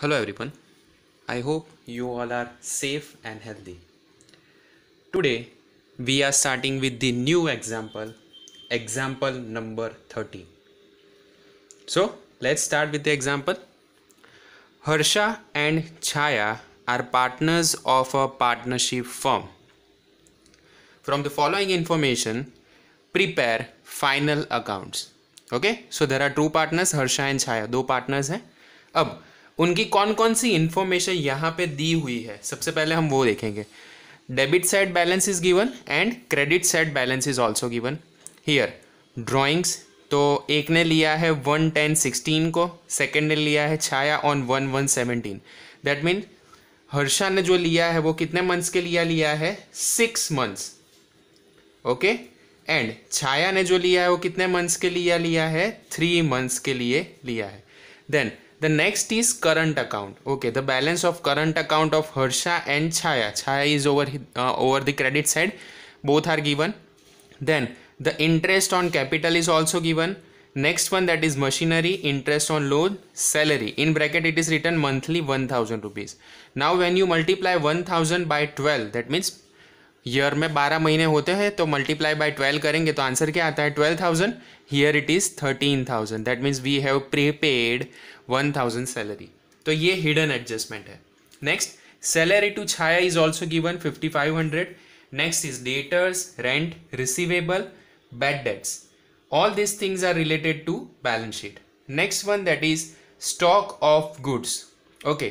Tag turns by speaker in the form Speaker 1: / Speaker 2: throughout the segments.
Speaker 1: Hello everyone. I hope you all are safe and healthy. Today we are starting with the new example number 30. So let's start with the example. Harsha and Chaya are partners of a partnership firm. From the following information, prepare final accounts. Okay, so there are two partners, Harsha and Chaya, दो partners हैं. अब उनकी कौन कौन सी information यहाँ पे दी हुई है, सबसे पहले हम वो देखेंगे. Debit side balance is given and credit side balance is also given. Here drawings, तो एक ने लिया है 1/10/16 को, सेकेंड ने लिया है छाया ऑन 1/1/17. दैट मीन हर्षा ने जो लिया है वो कितने मंथ्स के लिए लिया है, 6 मंथ्स. ओके, एंड छाया ने जो लिया है वो कितने मंथ्स के लिए लिया है, 3 मंथ्स के लिए लिया है. Then the next is current account. Okay, the balance of current account of Harsha and Chhaya. Chhaya is over the credit side, both are given. Then the interest on capital is also given. Next one, that is machinery, interest on loan, salary. In bracket it is written monthly 1000 rupees. Now when you multiply 1000 by 12, that means year में 12 महीने होते हैं, तो multiply by 12 करेंगे तो answer क्या आता है, 12,000. Here it is 13,000. That means we have prepaid 1000 salary. तो ये हिडन एडजस्टमेंट है. Next, salary to Chhaya is also given 5500. Next is debtors, rent, receivable, bad debts. All these things are related to balance sheet. Next one, that is stock of goods. Okay,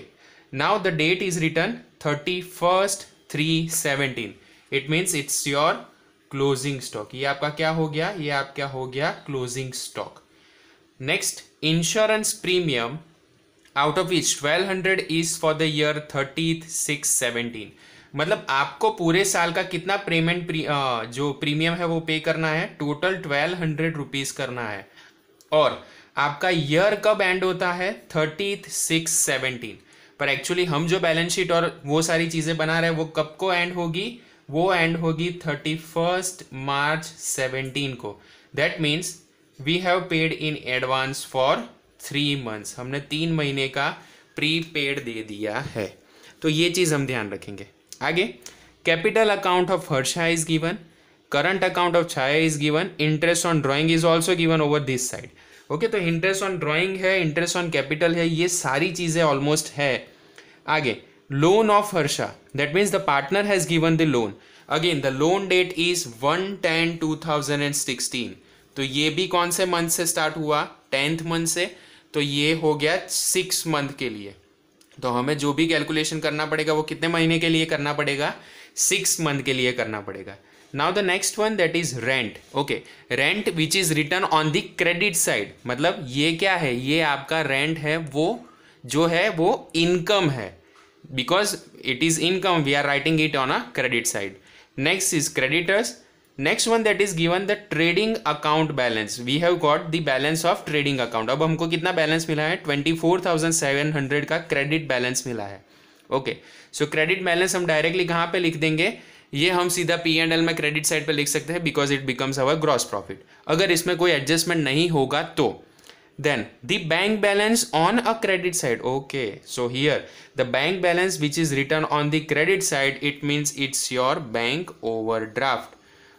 Speaker 1: now the date is written 31st/3/17. It means it's your closing stock. ये आपका क्या हो गया, ये आपका हो गया closing stock. Next, insurance premium, out of which 1200 is for the year 30th/6/17. मतलब आपको पूरे साल का कितना पेमेंट जो प्रीमियम है वो पे करना है, टोटल 1200 रुपीज़ करना है. और आपका ईयर कब एंड होता है, 30th/6/17. पर एक्चुअली हम जो बैलेंस शीट और वो सारी चीज़ें बना रहे हैं वो कब को एंड होगी, वो एंड होगी 31st March 17 को. That means we have paid in advance for 3 months. हमने 3 महीने का प्री पेड दे दिया है. तो ये चीज़ हम ध्यान रखेंगे. आगे, capital account of Harsha is given, current account of Chhaya is given, interest on drawing is also given over this side. Okay, तो इंटरेस्ट ऑन ड्राइंग है, इंटरेस्ट ऑन कैपिटल है, ये सारी चीज़ें ऑलमोस्ट है. आगे, loan of Harsha, that means the partner has given the loan. Again the loan date is 1/10/2016. तो ये भी कौन से मंथ से स्टार्ट हुआ, 10th मंथ से. तो ये हो गया 6 मंथ के लिए. तो हमें जो भी कैलकुलेशन करना पड़ेगा वो कितने महीने के लिए करना पड़ेगा, 6 मंथ के लिए करना पड़ेगा. Now the next one, that is rent. Okay, rent which is return on the credit side. मतलब ये क्या है, ये आपका रेंट है, वो जो है वो इनकम है, because it is income, we are writing it on a credit side. Next is creditors. Next one, that is given the trading account balance. We have got the balance of trading account. अब हमको कितना balance मिला है, 24,700 का credit balance मिला है. Okay, सो credit balance हम directly कहाँ पे लिख देंगे, ये हम सीधा P&L में क्रेडिट साइड पे लिख सकते हैं, because it becomes our gross profit. अगर इसमें कोई एडजस्टमेंट नहीं होगा तो then the bank balance on a credit side. Okay, so here the bank balance which is written on the credit side, it means it's your bank overdraft.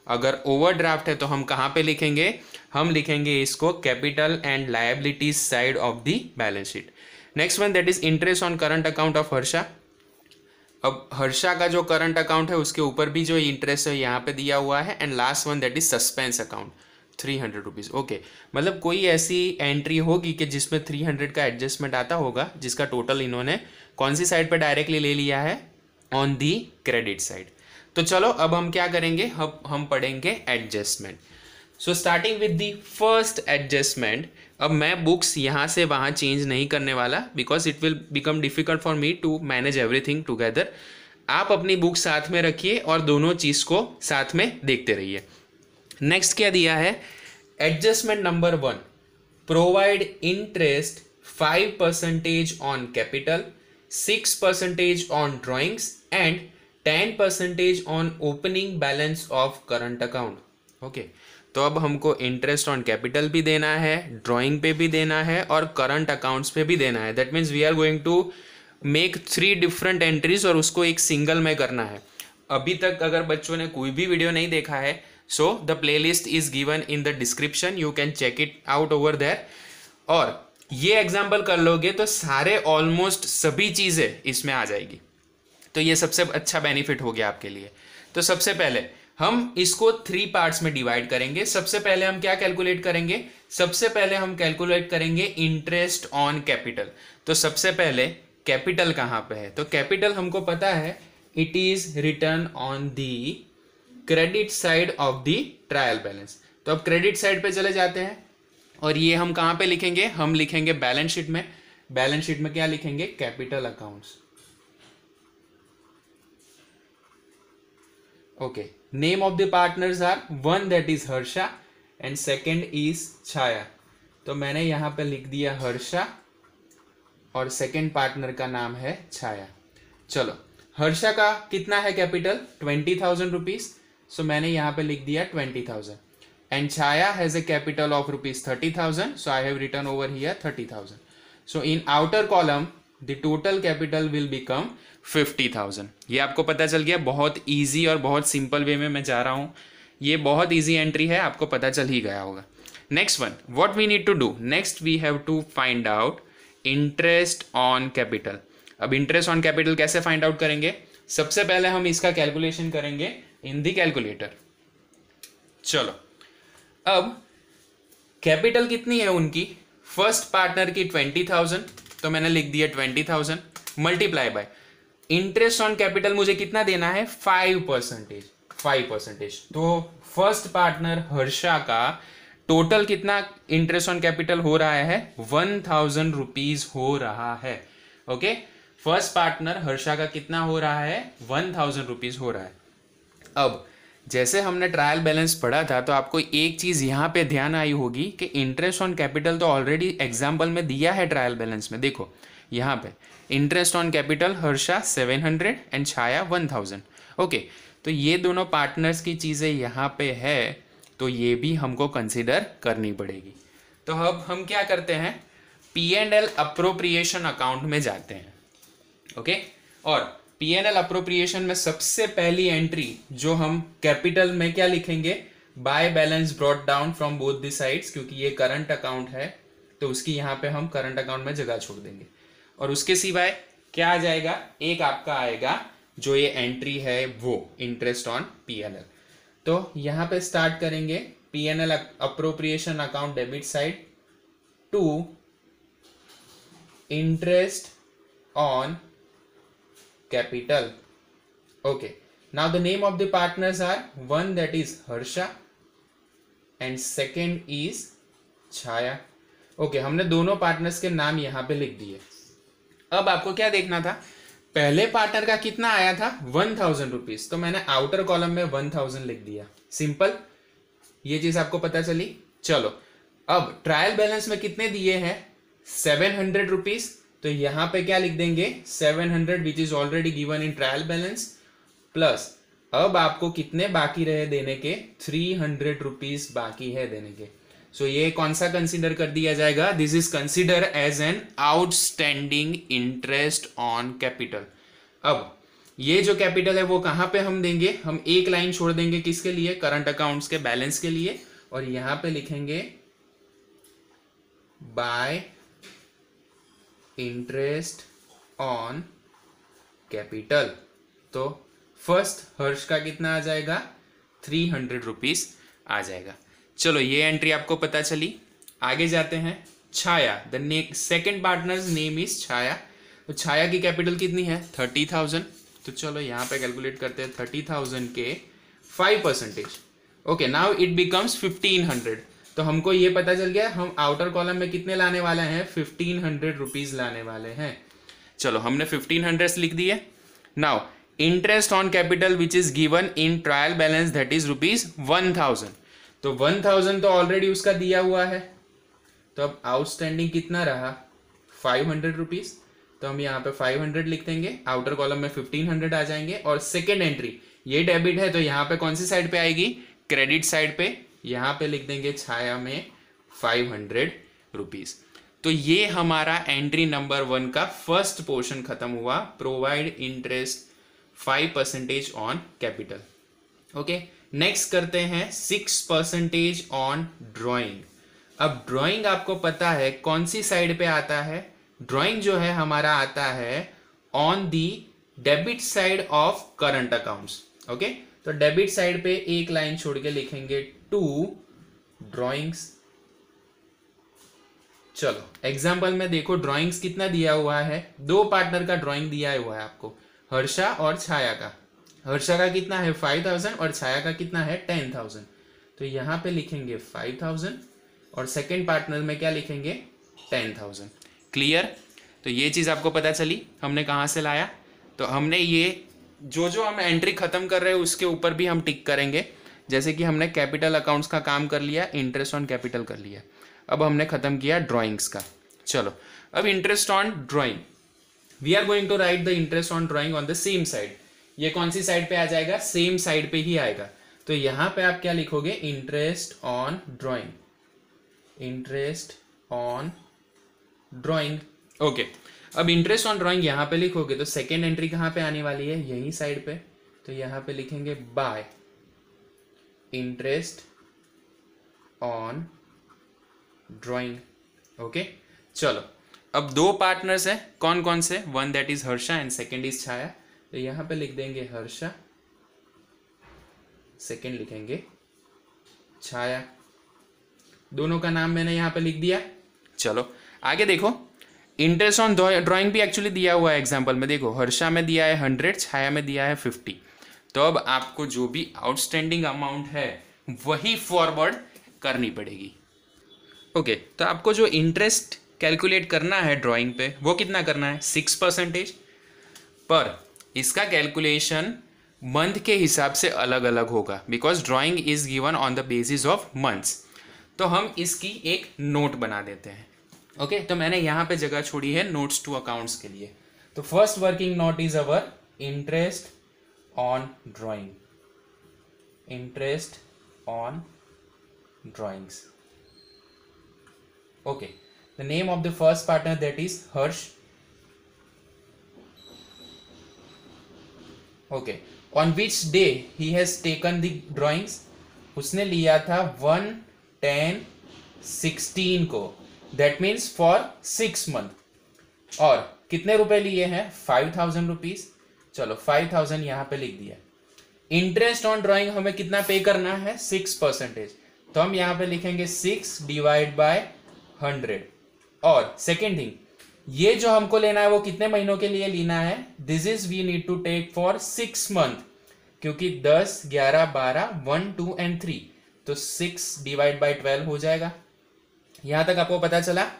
Speaker 1: अगर overdraft है तो हम कहाँ पे लिखेंगे, हम लिखेंगे इसको capital and liabilities side of the balance sheet. Next one, that is interest on current account of Harsha. अब हर्षा का जो करंट अकाउंट है उसके ऊपर भी जो इंटरेस्ट है यहाँ पे दिया हुआ है. And last one, that is suspense account, 300 rupees. Okay, मतलब कोई ऐसी एंट्री होगी कि जिसमें 300 का एडजस्टमेंट आता होगा, जिसका टोटल इन्होंने कौन सी साइड पे डायरेक्टली ले लिया है, ऑन दी क्रेडिट साइड. तो चलो अब हम क्या करेंगे, हम पढ़ेंगे adjustment. So starting with the first adjustment. अब मैं बुक्स यहाँ से वहाँ चेंज नहीं करने वाला, because it will become difficult for me to manage everything together. आप अपनी बुक साथ में रखिए और दोनों चीज़ को साथ में देखते रहिए. नेक्स्ट क्या दिया है, adjustment number 1, provide interest 5% on capital, 6% on drawings and 10% on opening balance of current account. Okay, तो अब हमको इंटरेस्ट ऑन कैपिटल भी देना है, ड्राइंग पे भी देना है और करंट अकाउंट्स पे भी देना है। That means we are going to make 3 different entries और उसको एक सिंगल में करना है। अभी तक अगर बच्चों ने कोई भी वीडियो नहीं देखा है, so the playlist is given in the description, you can check it out over there. और ये एग्जाम्पल कर लोगे तो सारे ऑलमोस्ट सभी चीज़ें इसमें आ जाएगी। तो ये सबसे अच्छा बेनिफिट हो गया आपके लिए। तो सबसे पहले हम इसको 3 पार्ट्स में डिवाइड करेंगे। सबसे पहले हम क्या कैलकुलेट करेंगे? सबसे पहले हम कैलकुलेट करेंगे इंटरेस्ट ऑन कैपिटल। तो सबसे पहले कैपिटल कहाँ पे है? तो कैपिटल हमको पता है, it is return on the credit side of the trial balance. तो अब क्रेडिट साइड पे चले जाते हैं और ये हम कहाँ पे लिखेंगे? हम लिखेंगे बैलेंस शीट में। बैलेंस शीट में क्या लिखेंगे? Capital accounts. Okay, name of the partners are, one that is Harsha and second is Chhaya. तो मैंने यहाँ पे लिख दिया हर्षा और सेकंड पार्टनर का नाम है छाया। चलो, हर्षा का कितना है कैपिटल? 20,000 रुपीज। सो मैंने यहाँ पे लिख दिया 20,000 and Chhaya has a capital of rupees 30,000, so I have written over here 30,000। So in outer column the total capital will become 50,000। ये आपको पता चल गया। बहुत इजी और बहुत सिंपल वे में मैं जा रहा हूँ। ये बहुत इजी एंट्री है, आपको पता चल ही गया होगा। Next one, what we need to do next, we have to find out interest on capital. अब इंटरेस्ट ऑन कैपिटल कैसे फाइंड आउट करेंगे? सबसे पहले हम इसका कैलकुलेशन करेंगे इन दी कैलकुलेटर। चलो, अब कैपिटल कितनी है उनकी? फर्स्ट पार्टनर की 20,000, तो मैंने लिख दिया 20,000 multiply by interest on capital मुझे कितना देना है? 5%। तो फर्स्ट पार्टनर हर्षा का टोटल कितना इंटरेस्ट ऑन कैपिटल हो रहा है? 1,000 रुपीज हो रहा है। ओके, फर्स्ट पार्टनर हर्षा का कितना हो रहा है? 1,000 रुपीज हो रहा है। अब जैसे हमने ट्रायल बैलेंस पढ़ा था, तो आपको एक चीज़ यहाँ पे ध्यान आई होगी कि इंटरेस्ट ऑन कैपिटल तो ऑलरेडी एग्जाम्पल में दिया है ट्रायल बैलेंस में। देखो यहाँ पे interest on capital Harsha 700 and Chhaya 1,000। Okay, तो ये दोनों पार्टनर्स की चीज़ें यहाँ पे है, तो ये भी हमको कंसिडर करनी पड़ेगी। तो अब हम क्या करते हैं? P&L अप्रोप्रिएशन अकाउंट में जाते हैं। ओके, और P&L अप्रोप्रिएशन में सबसे पहली एंट्री जो हम कैपिटल में क्या लिखेंगे? By balance brought down from both the sides, क्योंकि ये करंट अकाउंट है तो उसकी यहाँ पे हम करंट अकाउंट में जगह छोड़ देंगे। और उसके सिवाय क्या आ जाएगा? एक आपका आएगा जो ये एंट्री है वो इंटरेस्ट ऑन P&L। तो यहाँ पे स्टार्ट करेंगे P&L appropriation account debit side to interest on capital. Okay, now the name of the partners are, one that is Harsha and second is Chaya. Okay, हमने दोनों partners के नाम यहाँ पे लिख दिए। अब आपको क्या देखना था? पहले पार्टनर का कितना आया था? 1,000 रुपीज। तो मैंने आउटर कॉलम में 1,000 लिख दिया। सिंपल, ये चीज आपको पता चली। चलो, अब ट्रायल बैलेंस में कितने दिए हैं? 700 रुपीज। तो यहां पे क्या लिख देंगे? 700 which is already given in trial balance, plus अब आपको कितने बाकी रहे देने के? 300 रुपीज बाकी है देने के। सो ये कौन सा कंसिडर कर दिया जाएगा? This is consider as an outstanding interest on capital. अब ये जो कैपिटल है वो कहां पे हम देंगे? हम एक लाइन छोड़ देंगे, किसके लिए? करंट अकाउंट्स के बैलेंस के लिए, और यहां पे लिखेंगे बाय इंटरेस्ट ऑन कैपिटल। तो फर्स्ट हर्ष का कितना आ जाएगा? 300 रुपीज आ जाएगा। चलो, ये एंट्री आपको पता चली। आगे जाते हैं। Chhaya, the second partners name is Chhaya. तो छाया की कैपिटल कितनी है? 30,000। तो चलो यहाँ पे कैलकुलेट करते हैं। 30,000 के 5%। Okay, now it becomes 1,500। तो हमको ये पता चल गया हम आउटर कॉलम में कितने लाने वाले हैं? 1,500 रुपीज लाने वाले हैं। चलो, हमने 1,500 लिख दिए। Now interest on capital which is given in trial balance that is rupees 1,000। तो 1,000 तो ऑलरेडी उसका दिया हुआ है, तो अब आउटस्टैंडिंग कितना रहा? 500 रुपीज। तो हम यहाँ पे 500 लिख देंगे, आउटर कॉलम में 1,500 आ जाएंगे। और सेकेंड एंट्री ये डेबिट है, तो यहाँ पे कौन सी साइड पे आएगी? क्रेडिट साइड पे यहाँ पे लिख देंगे छाया में 500 रुपीज। तो ये हमारा एंट्री नंबर 1 का फर्स्ट पोर्शन खत्म हुआ, provide interest 5% on capital. Okay, next करते हैं 6% ऑन ड्राइंग। अब ड्राइंग आपको पता है कौन सी साइड पे आता है, ड्राइंग जो है हमारा आता है on the debit side of current accounts. Okay, तो डेबिट साइड पे एक लाइन छोड़ के लिखेंगे टू ड्राइंग्स। चलो एग्जाम्पल में देखो, ड्राइंग्स कितना दिया हुआ है, 2 पार्टनर का ड्राइंग दिया हुआ है आपको, हर्षा और छाया का। हर्षा का कितना है 5000 और छाया का कितना है 10000। तो यहाँ पे लिखेंगे 5000 और सेकेंड पार्टनर में क्या लिखेंगे 10000। क्लियर? तो ये चीज़ आपको पता चली हमने कहाँ से लाया। तो हमने ये जो हम एंट्री खत्म कर रहे हैं उसके ऊपर भी हम टिक करेंगे। जैसे कि हमने कैपिटल अकाउंट्स का काम कर लिया, इंटरेस्ट ऑन कैपिटल कर लिया, अब हमने खत्म किया ड्राइंग्स का। चलो अब interest on drawing, we are going to write the interest on drawing on the same side. ये कौन सी साइड पे आ जाएगा, सेम साइड पे ही आएगा। तो यहां पे आप क्या लिखोगे, interest on drawing, interest on drawing. Okay, अब इंटरेस्ट ऑन ड्राइंग यहां पे लिखोगे तो सेकेंड एंट्री कहां पे आने वाली है, यही साइड पे। तो यहां पे लिखेंगे by interest on drawing. Okay, चलो अब 2 पार्टनर्स हैं, कौन कौन से, one that is Harsha and second is Chhaya. तो यहां पे लिख देंगे हर्षा, सेकेंड लिखेंगे छाया, दोनों का नाम मैंने यहां पे लिख दिया। चलो आगे देखो, इंटरेस्ट ऑन ड्राइंग भी एक्चुअली दिया हुआ है एग्जाम्पल में। देखो हर्षा में दिया है 100, छाया में दिया है 50। तो अब आपको जो भी आउटस्टैंडिंग अमाउंट है वही फॉरवर्ड करनी पड़ेगी। ओके, तो आपको जो इंटरेस्ट कैलकुलेट करना है ड्राइंग पे वो कितना करना है 6%, पर इसका कैलकुलेशन मंथ के हिसाब से अलग अलग होगा, because drawing is given on the basis of months. तो हम इसकी एक नोट बना देते हैं। ओके, तो मैंने यहाँ पे जगह छोड़ी है नोट्स टू अकाउंट्स के लिए। तो first working note is our interest on drawing, interest on drawings. Okay, the name of the first partner that is Harsh. Okay, on which day he has taken the drawings? उसने लिया था 1/10/16 को, that means for 6 month। और कितने रुपए लिए हैं 5000 rupees. चलो 5000 यहाँ पे लिख दिया। इंटरेस्ट ऑन ड्राइंग हमें कितना पे करना है 6%, तो हम यहाँ पे लिखेंगे 6 डिवाइड बाय 100। और सेकेंड थिंग, ये जो हमको लेना है वो कितने महीनों के लिए लेना है, this is we need to take for 6 month, क्योंकि 10, 11, 12, 1, 2 एंड 3, तो 6 डिवाइड बाय 12 हो जाएगा। यहां तक आपको पता चला।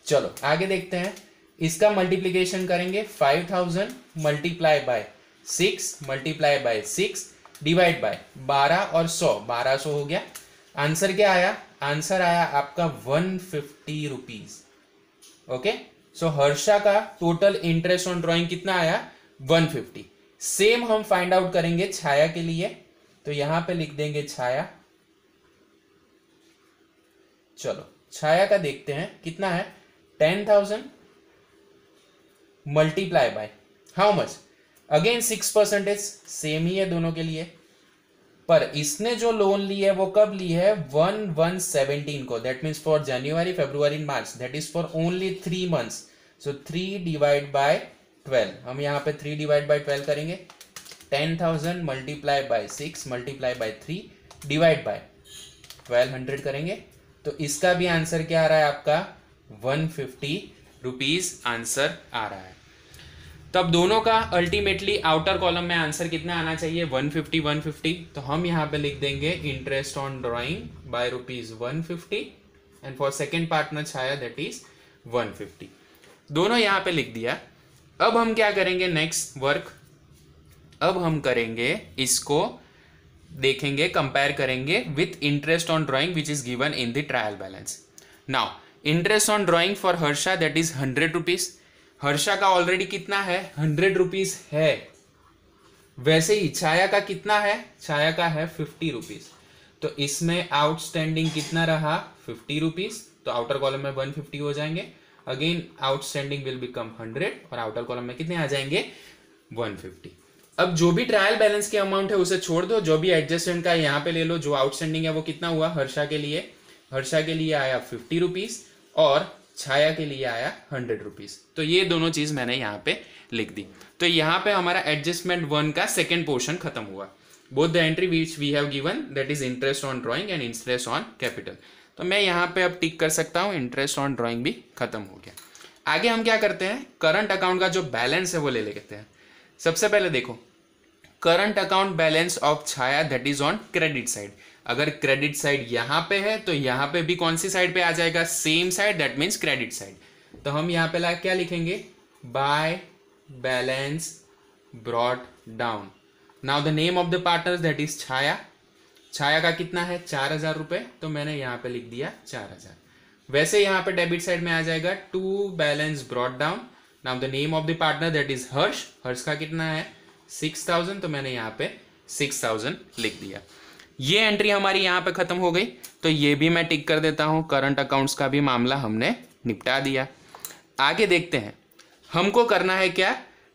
Speaker 1: चलो आगे देखते हैं, इसका मल्टीप्लीकेशन करेंगे 5000 multiply by 6 multiply by 6 divide by 12 और 100, 1200 हो गया। आंसर क्या आया, आंसर आया आपका 150 रुपीज। ओके, सो हर्षा का टोटल इंटरेस्ट ऑन ड्राइंग कितना आया 150। सेम हम फाइंड आउट करेंगे छाया के लिए, तो यहां पे लिख देंगे छाया। चलो छाया का देखते हैं कितना है, 10,000 multiply by how much, again 6%, same ही है दोनों के लिए। पर इसने जो लोन ली है वो कब ली है 1/1/17 को, that means for January, February, March, that is for only 3 months. So 3 divide by 12, हम यहाँ पे 3 डिवाइड बाय 12 करेंगे। 10,000 multiply bye 6 multiply by 3 divide by 1200 करेंगे। तो इसका भी आंसर क्या आ रहा है आपका 150 रुपीज आंसर आ रहा है। तो अब दोनों का अल्टीमेटली आउटर कॉलम में आंसर कितना आना चाहिए 150 150। तो हम यहाँ पे लिख देंगे interest on drawing by rupees 150 and for second partner Chhaya that is 150। दोनों यहाँ पे लिख दिया। अब हम क्या करेंगे नेक्स्ट वर्क, अब हम करेंगे इसको देखेंगे, कंपेयर करेंगे with interest on drawing which is given in the trial balance. Now interest on drawing for Harsha that is 100 rupees. Harsha का ऑलरेडी कितना है 100 रुपीज है, वैसे ही छाया का कितना है, छाया का है 50 रुपीज। तो इसमें आउटस्टैंडिंग कितना रहा 50 रुपीज, तो आउटर कॉलम में 150 हो जाएंगे। अगेन आउटस्टैंडिंग विल बिकम 100 और आउटर कॉलम में कितने आ जाएंगे 150। अब जो भी ट्रायल बैलेंस की अमाउंट है उसे छोड़ दो, जो भी एडजस्टमेंट का है यहाँ पे ले लो। जो आउटस्टैंडिंग है वो कितना हुआ हर्षा के लिए आया 50 रुपीज और छाया के लिए आया 100 रुपीज। तो ये दोनों चीज मैंने यहाँ पे लिख दी। तो यहाँ पे हमारा एडजस्टमेंट 1 का सेकेंड पोर्शन खत्म हुआ। Both the entry which we have given, that is interest on drawing and interest on capital. तो मैं यहाँ पे अब टिक कर सकता हूँ, इंटरेस्ट ऑन ड्राइंग भी खत्म हो गया। आगे हम क्या करते हैं, करंट अकाउंट का जो बैलेंस है वो ले लेते हैं। सबसे पहले देखो, current account balance of Chhaya that is on credit side. अगर क्रेडिट साइड यहाँ पे है तो यहाँ पे भी कौन सी साइड पे आ जाएगा, same side, that means credit side. तो हम यहाँ पे क्या लिखेंगे, by balance brought down. Now the name of the partner that is Chhaya. Chhaya का कितना है 4000 रुपए, तो मैंने यहाँ पे लिख दिया 4000। वैसे यहाँ पे डेबिट साइड में आ जाएगा to balance brought down. Now the name of the partner that is Harsh. Harsh का कितना है 6000, तो मैंने यहाँ पे 6000 लिख दिया। ये एंट्री हमारी यहाँ पे खत्म हो गई, तो ये भी मैं टिक कर देता हूँ। करंट अकाउंट्स का भी मामला हमने निपटा दिया। आगे देखते हैं, हमको करना है क्या,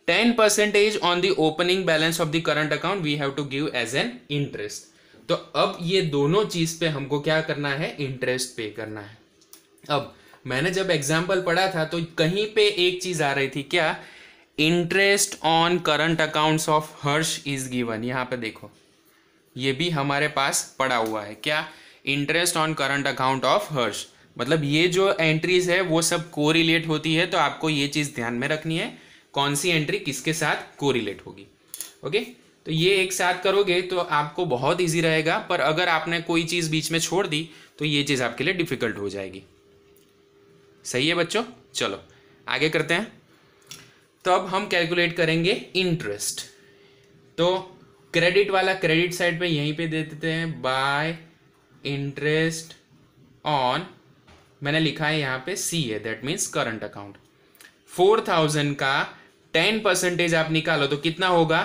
Speaker 1: 10% on the opening balance of the current account we have to give as an interest. तो अब ये दोनों चीज पे हमको क्या करना है, इंटरेस्ट पे करना है। अब मैंने जब एग्जाम्पल पढ़ा था तो कहीं पे एक चीज आ रही थी, क्या, interest on current accounts of Harsh is given. यहाँ पे देखो, ये भी हमारे पास पड़ा हुआ है, क्या, interest on current account of Harsh. मतलब ये जो एंट्रीज है वो सब कोरिलेट होती है, तो आपको ये चीज ध्यान में रखनी है, कौन सी एंट्री किसके साथ कोरिलेट होगी। ओके, तो ये एक साथ करोगे तो आपको बहुत इजी रहेगा, पर अगर आपने कोई चीज बीच में छोड़ दी तो ये चीज आपके लिए डिफिकल्ट हो जाएगी। सही है बच्चों, चलो आगे करते हैं। तो अब हम कैलकुलेट करेंगे इंटरेस्ट। तो क्रेडिट वाला क्रेडिट साइड पे यहीं पे दे देते हैं, बाय इंटरेस्ट ऑन, मैंने लिखा है यहाँ पे सी है, दैट मीन्स करंट अकाउंट। 4000 का 10% आप निकालो तो कितना होगा,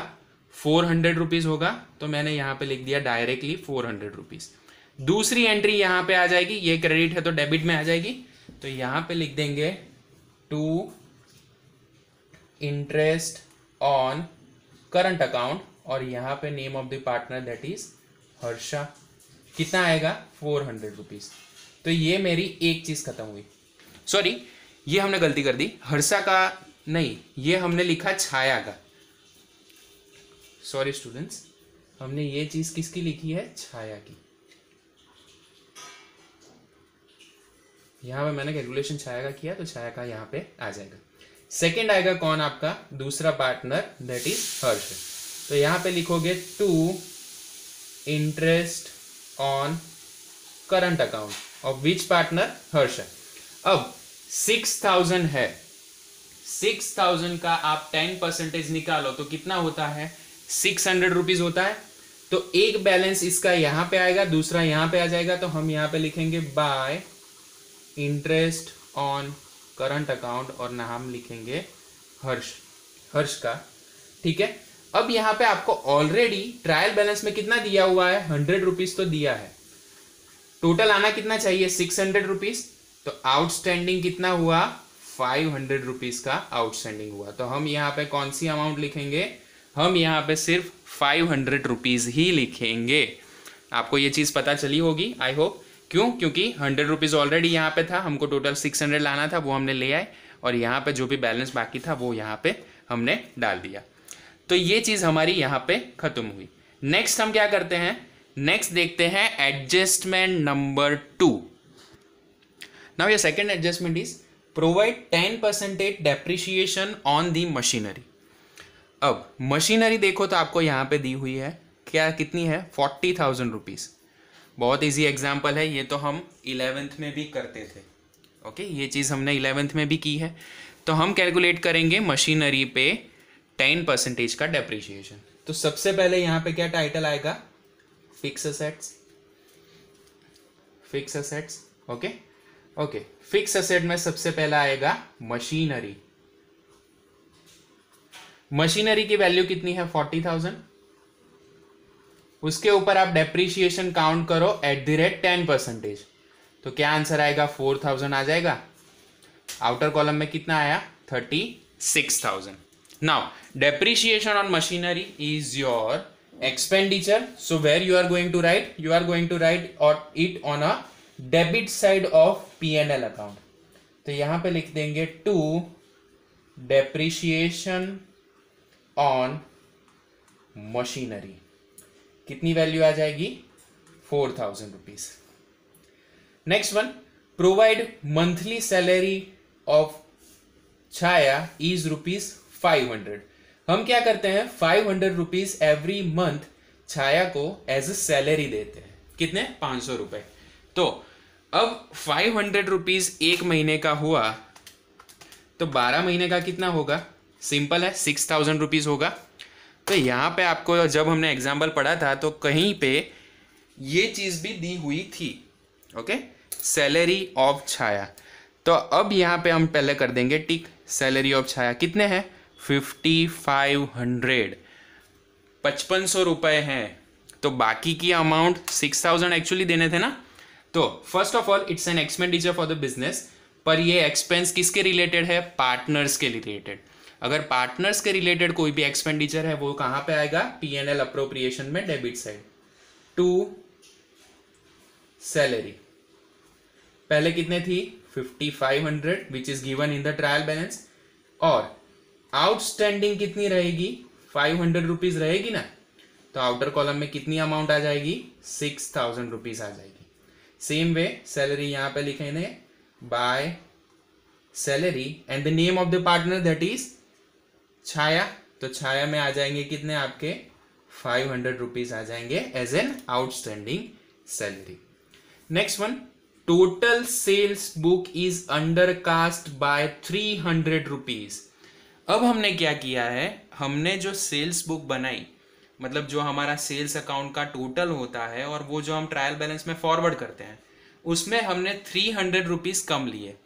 Speaker 1: 400 रुपीज होगा। तो मैंने यहाँ पे लिख दिया डायरेक्टली 400 रुपीज। दूसरी एंट्री यहाँ पे आ जाएगी, ये क्रेडिट है तो डेबिट में आ जाएगी, तो यहाँ पे लिख देंगे to interest on current account और यहाँ पे name of the partner that is Harsha. कितना आएगा 400 रुपीज। तो ये मेरी एक चीज खत्म हुई। सॉरी, ये हमने गलती कर दी, हर्षा का नहीं, ये हमने लिखा छाया का। सॉरी स्टूडेंट्स, हमने ये चीज किसकी लिखी है, छाया की। यहां पे मैंने कैलकुलेशन छाया का किया, तो छाया का यहाँ पे आ जाएगा। सेकंड आएगा कौन, आपका दूसरा पार्टनर दैट इज हर्ष। तो यहाँ पे लिखोगे to interest on current account of which partner, Harsh. अब 6000 है, 6000 का आप 10% निकालो तो कितना होता है, 600 रुपीज होता है। तो एक बैलेंस इसका यहाँ पे आएगा, दूसरा यहाँ पे आ जाएगा, तो हम यहाँ पे लिखेंगे by interest on current account और नाम लिखेंगे हर्ष का। ठीक है, अब यहाँ पे आपको ऑलरेडी ट्रायल बैलेंस में कितना दिया हुआ है, 100 रुपीज तो दिया है। टोटल आना कितना चाहिए, 600 रुपीज। तो आउटस्टैंडिंग कितना हुआ, 500 रुपीज का आउटस्टैंडिंग हुआ। तो हम यहाँ पे कौन सी अमाउंट लिखेंगे, हम यहाँ पे सिर्फ 500 रुपीज ही लिखेंगे। आपको ये चीज पता चली होगी आई होप। क्यों, क्योंकि 100 रुपीज ऑलरेडी यहाँ पे था, हमको टोटल 600 लाना था, वो हमने ले आए और यहाँ पे जो भी बैलेंस बाकी था वो यहाँ पे हमने डाल दिया। तो ये चीज हमारी यहाँ पे खत्म हुई। नेक्स्ट हम क्या करते हैं, नेक्स्ट देखते हैं adjustment number 2। Now your second adjustment is provide 10% depreciation on the machinery. अब मशीनरी देखो तो आपको यहाँ पे दी हुई है, क्या कितनी है, 40,000 रुपीज। बहुत इजी एग्जाम्पल है, ये तो हम 11th में भी करते थे। ओके, ये चीज़ हमने 11th में भी की है। तो हम कैलकुलेट करेंगे मशीनरी पे 10% का डेप्रिसिएशन। तो सबसे पहले यहाँ पे क्या टाइटल आएगा, fix assets. Fix assets, okay okay, fix asset में सबसे पहला आएगा मशीनरी। मशीनरी की वैल्यू कितनी है, 40,000। उसके ऊपर आप डेप्रीशिएशन काउंट करो @10%। तो क्या आंसर आएगा? 4000 आ जाएगा। आउटर कॉलम में कितना आया? 36,000। Now depreciation on machinery is your expenditure, so where you are going to write? You are going to write और it on a debit side of P&L account. तो यहां पे लिख देंगे टू डेप्रीशिएशन ऑन मशीनरी। कितनी value आ जाएगी? 4000 rupees. Next one, provide monthly salary of Chhaya is ₹500। हम क्या करते हैं? 500 रुपीज एवरी मंथ छाया को एज ए सैलरी देते हैं। कितने? 500 रुपए। तो अब 500 रुपीज एक महीने का हुआ, तो 12 महीने का कितना होगा? सिंपल है, 6000 रुपीज होगा। तो यहां पे आपको जब हमने एग्जाम्पल पढ़ा था तो कहीं पे ये चीज भी दी हुई थी, ओके, सैलरी ऑफ छाया। तो अब यहां पे हम पहले कर देंगे टिक। सैलरी ऑफ छाया कितने हैं? 5500, 5500 रुपए हैं। तो बाकी की अमाउंट 6000 एक्चुअली देने थे ना। तो first of all it's an expenditure for the business, पर ये एक्सपेंस किसके रिलेटेड है? पार्टनर्स के रिलेटेड। अगर पार्टनर्स के रिलेटेड कोई भी एक्सपेंडिचर है वो कहां पे आएगा? P&L अप्रोप्रिएशन में डेबिट साइड। टू सैलरी पहले कितने थी? 5500 which is given in the trial balance. और आउटस्टैंडिंग कितनी रहेगी? 500 रुपीज रहेगी ना। तो आउटर कॉलम में कितनी अमाउंट आ जाएगी? 6000 रुपीज आ जाएगी। सेम वे सैलरी यहां पे लिखेंगे by salary and the name of the partner that is Chhaya. तो छाया में आ जाएंगे कितने आपके? 500 रुपीज आ जाएंगे as an outstanding salary. Next one, total sales book is under cast by 300 rupees. अब हमने क्या किया है? हमने जो सेल्स बुक बनाई, मतलब जो हमारा सेल्स अकाउंट का टोटल होता है और वो जो हम ट्रायल बैलेंस में फॉरवर्ड करते हैं, उसमें हमने 300 रुपीज कम लिए।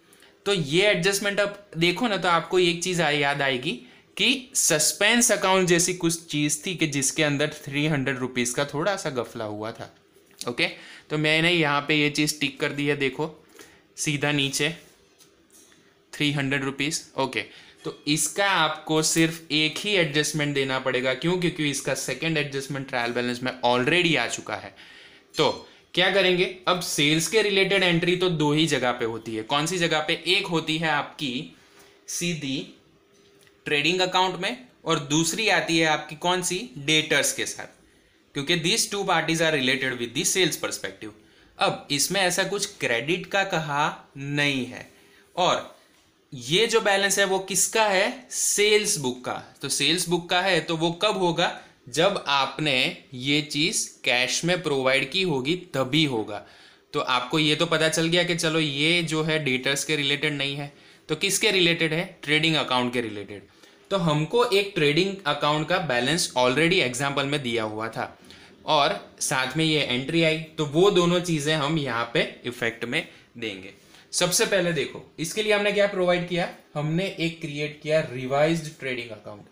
Speaker 1: तो ये एडजस्टमेंट अब देखो ना, तो आपको एक चीज याद आएगी कि सस्पेंस अकाउंट जैसी कुछ चीज थी कि जिसके अंदर 300 रुपीज का थोड़ा सा गफला हुआ था। ओके, तो मैंने यहाँ पे ये चीज टिक कर दी है, देखो सीधा नीचे 300 रुपीज। ओके, तो इसका आपको सिर्फ एक ही एडजस्टमेंट देना पड़ेगा। क्यों? क्योंकि इसका सेकेंड एडजस्टमेंट ट्रायल बैलेंस में ऑलरेडी आ चुका है। तो क्या करेंगे? अब सेल्स के रिलेटेड एंट्री तो दो ही जगह पे होती है। कौन सी जगह पे? एक होती है आपकी सीधी ट्रेडिंग अकाउंट में, और दूसरी आती है आपकी कौन सी? डेटर्स के साथ, क्योंकि these two parties are related with the sales perspective. अब इसमें ऐसा कुछ क्रेडिट का कहा नहीं है, और ये जो बैलेंस है वो किसका है? सेल्स बुक का। तो सेल्स बुक का है तो वो कब होगा? जब आपने ये चीज कैश में प्रोवाइड की होगी तभी होगा। तो आपको ये तो पता चल गया कि चलो ये जो है डेटर्स के रिलेटेड नहीं है, तो किसके रिलेटेड है? ट्रेडिंग अकाउंट के रिलेटेड। तो हमको एक ट्रेडिंग अकाउंट का बैलेंस ऑलरेडी एग्जाम्पल में दिया हुआ था और साथ में ये एंट्री आई, तो वो दोनों चीजें हम यहाँ पे इफेक्ट में देंगे। सबसे पहले देखो, इसके लिए हमने क्या प्रोवाइड किया? हमने एक क्रिएट किया रिवाइज्ड ट्रेडिंग अकाउंट।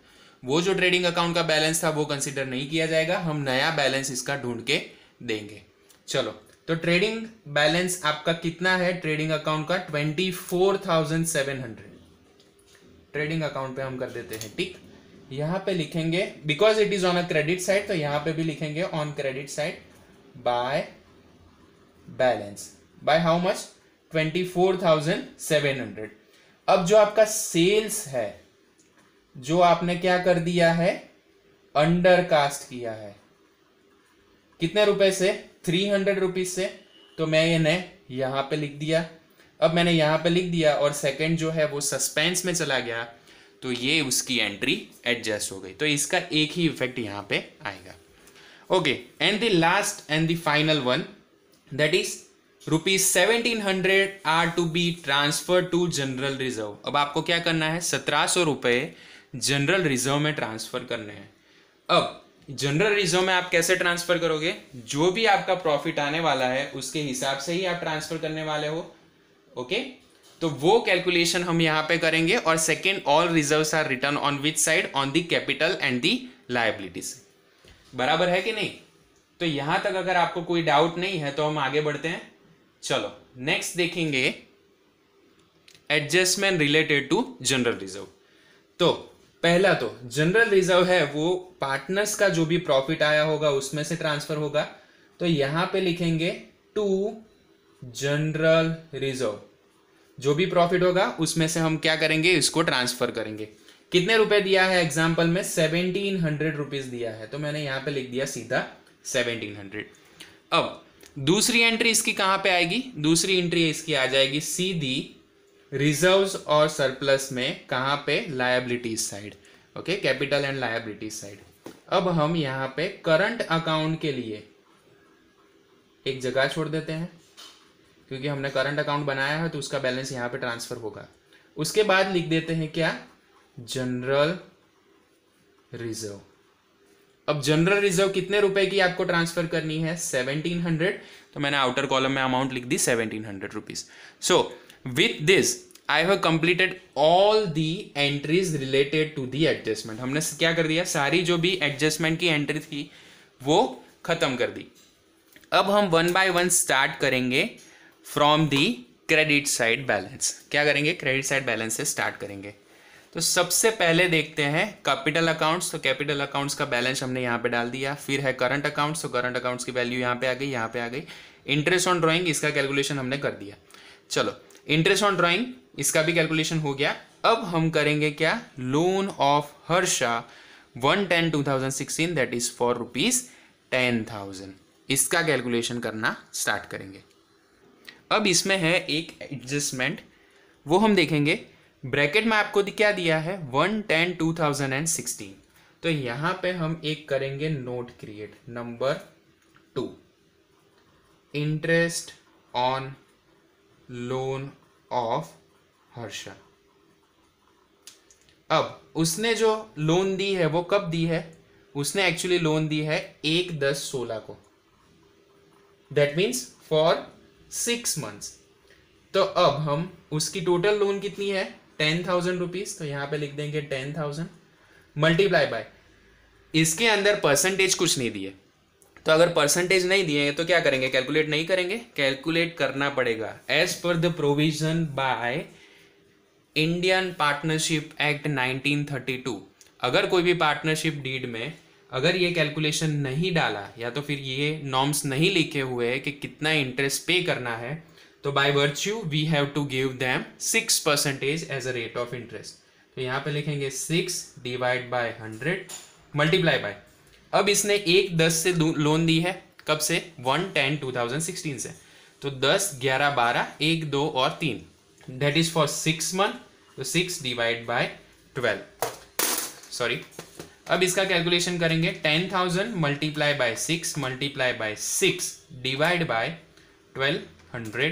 Speaker 1: वो जो ट्रेडिंग अकाउंट का बैलेंस था वो कंसिडर नहीं किया जाएगा, हम नया बैलेंस इसका ढूंढ के देंगे। चलो, तो ट्रेडिंग बैलेंस आपका कितना है? ट्रेडिंग अकाउंट का 24,700। ट्रेडिंग अकाउंट पे हम कर देते हैं टिक। यहां पे लिखेंगे because it is on a credit side, तो यहां पे भी लिखेंगे on credit side by balance. Bye how much? 24,700। अब जो आपका सेल्स है, जो आपने क्या कर दिया है? अंडर कास्ट किया है। कितने रुपए से? 300 रुपीज से। तो मैंने यहां पे लिख दिया। अब मैंने यहां पे लिख दिया और सेकंड जो है वो सस्पेंस में चला गया, तो ये उसकी एंट्री एडजस्ट हो गई। तो इसका एक ही इफेक्ट यहां पे आएगा। Okay, and the last and the final one that is ₹1700 are to be transfer to general reserve. अब आपको क्या करना है? 1700 रुपए जनरल रिजर्व में ट्रांसफर करने हैं। अब जनरल रिजर्व में आप कैसे ट्रांसफर करोगे? जो भी आपका प्रॉफिट आने वाला है उसके हिसाब से ही आप ट्रांसफर करने वाले हो। ओके, तो वो कैलकुलेशन हम यहां पे करेंगे। और second, all reserves are return on which side? On the capital and the liabilities. बराबर है कि नहीं? तो यहां तक अगर आपको कोई डाउट नहीं है तो हम आगे बढ़ते हैं। चलो नेक्स्ट देखेंगे adjustment related to general reserve. तो पहला तो जनरल रिजर्व है वो पार्टनर्स का जो भी प्रॉफिट आया होगा उसमें से ट्रांसफर होगा। तो यहां पे लिखेंगे टू जनरल रिजर्व, जो भी प्रॉफिट होगा उसमें से हम क्या करेंगे, इसको ट्रांसफर करेंगे। कितने रुपए दिया है एग्जाम्पल में, 1700 रुपीज दिया है, तो मैंने यहां पे लिख दिया सीधा 1700। अब दूसरी एंट्री इसकी कहां पे आएगी, दूसरी एंट्री इसकी आ जाएगी सीधी रिजर्व्स और सरप्लस में, कहां पे, liabilities side. Okay, capital and liabilities side. अब हम यहां पे करंट अकाउंट के लिए एक जगह छोड़ देते हैं, क्योंकि हमने करंट अकाउंट बनाया है तो उसका बैलेंस यहां पे ट्रांसफर होगा। उसके बाद लिख देते हैं क्या, जनरल रिजर्व। अब जनरल रिजर्व कितने रुपए की आपको ट्रांसफर करनी है, 1700, तो मैंने आउटर कॉलम में अमाउंट लिख दी 1700 rupees. So with this I have completed all the entries related to the adjustment. हमने क्या कर दिया, सारी जो भी एडजस्टमेंट की एंट्री थी वो खत्म कर दी। अब हम वन बाय वन स्टार्ट करेंगे from the credit side balance. क्या करेंगे, क्रेडिट साइड बैलेंस से स्टार्ट करेंगे। तो सबसे पहले देखते हैं कैपिटल अकाउंट्स। तो कैपिटल अकाउंट्स का बैलेंस हमने यहाँ पे डाल दिया। फिर है करंट अकाउंट्स, तो करंट अकाउंट्स की वैल्यू यहाँ पे आ गई, यहाँ पे आ गई। इंटरेस्ट ऑन ड्राइंग, इसका कैलकुलेशन हमने कर दिया। चलो इंटरेस्ट ऑन ड्राइंग इसका भी कैलकुलेशन हो गया। अब हम करेंगे क्या, loan of Harsha 1/10/2016 that is for ₹10,000, इसका कैलकुलेशन करना स्टार्ट करेंगे। अब इसमें है एक एडजस्टमेंट, वो हम देखेंगे। ब्रैकेट में आपको क्या दिया है, 1/10/2016। तो यहां पे हम एक करेंगे note create, number 2, interest on loan of Harsha. अब उसने जो लोन दी है वो कब दी है, उसने एक्चुअली लोन दी है 1/10/16 को, दैट मीन्स फॉर 6 मंथ्स। तो अब हम उसकी टोटल लोन कितनी है, 10,000 रुपीज, तो यहां पे लिख देंगे 10,000 मल्टीप्लाई बाय, इसके अंदर परसेंटेज कुछ नहीं दिए। तो अगर परसेंटेज नहीं दिए तो क्या करेंगे, कैलकुलेट नहीं करेंगे, कैलकुलेट करना पड़ेगा as per the provision by Indian partnership act 1932। अगर कोई भी पार्टनरशिप डीड में अगर ये कैलकुलेशन नहीं डाला या तो फिर ये नॉर्म्स नहीं लिखे हुए हैं कि कितना इंटरेस्ट पे करना है, तो by virtue we have to give them 6% as a rate of interest. तो यहाँ पे लिखेंगे 6 डिवाइड बाय 100 मल्टीप्लाई बाय, अब इसने 1/10 से लोन दी है, कब से, 1/10/2016 से, तो 10, 11, 12, 1, 2 और 3, दैट इज फॉर 6 मंथ, तो 6 डिवाइड बाय 12, सॉरी। अब इसका कैलकुलेशन करेंगे, 10,000 multiply bye 6 multiply by 6 divide by 1200,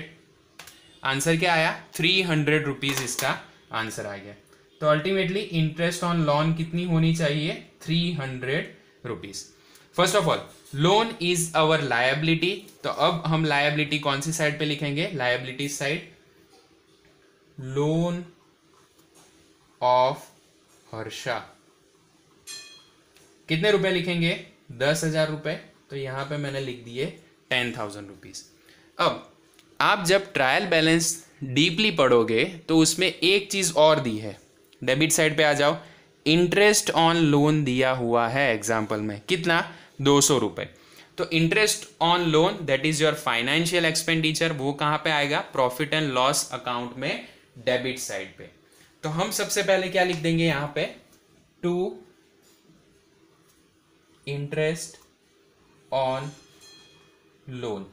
Speaker 1: answer क्या आया, 300 रुपीज इसका आंसर आ गया। तो अल्टीमेटली इंटरेस्ट ऑन लोन कितनी होनी चाहिए, 300 rupees. First of all loan is our liability, तो अब हम लायबिलिटी कौन सी साइड पे लिखेंगे, liability side, loan of Harsha कितने रुपए लिखेंगे, 10,000 रुपए, तो यहां पे मैंने लिख दिए 10,000 रुपीज। अब आप जब ट्रायल बैलेंस डीपली पढ़ोगे तो उसमें एक चीज और दी है, डेबिट साइड पे आ जाओ, इंटरेस्ट ऑन लोन दिया हुआ है एग्जाम्पल में, कितना, 200 रुपए। तो interest on loan that is your financial expenditure, वो कहां पे आएगा, प्रॉफिट एंड लॉस अकाउंट में, डेबिट साइड पे। तो हम सबसे पहले क्या लिख देंगे यहां पे, टू इंटरेस्ट ऑन लोन,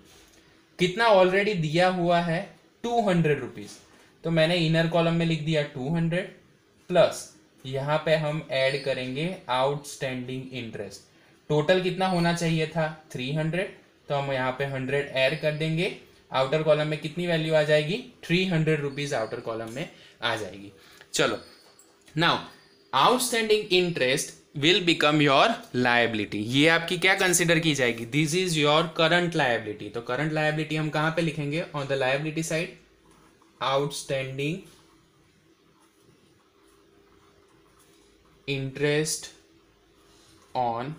Speaker 1: कितना ऑलरेडी दिया हुआ है, 200 रुपीज, तो मैंने इनर कॉलम में लिख दिया 200 प्लस यहां पे हम ऐड करेंगे आउटस्टैंडिंग इंटरेस्ट, टोटल कितना होना चाहिए था, 300, तो हम यहाँ पे 100 ऐड कर देंगे, आउटर कॉलम में कितनी वैल्यू आ जाएगी, 300 रुपीज आउटर कॉलम में आ जाएगी। चलो now outstanding interest will become your liability, ये आपकी क्या कंसिडर की जाएगी, this is your current liability. तो करंट लायबिलिटी हम कहां पे लिखेंगे, on the liability side, outstanding interest on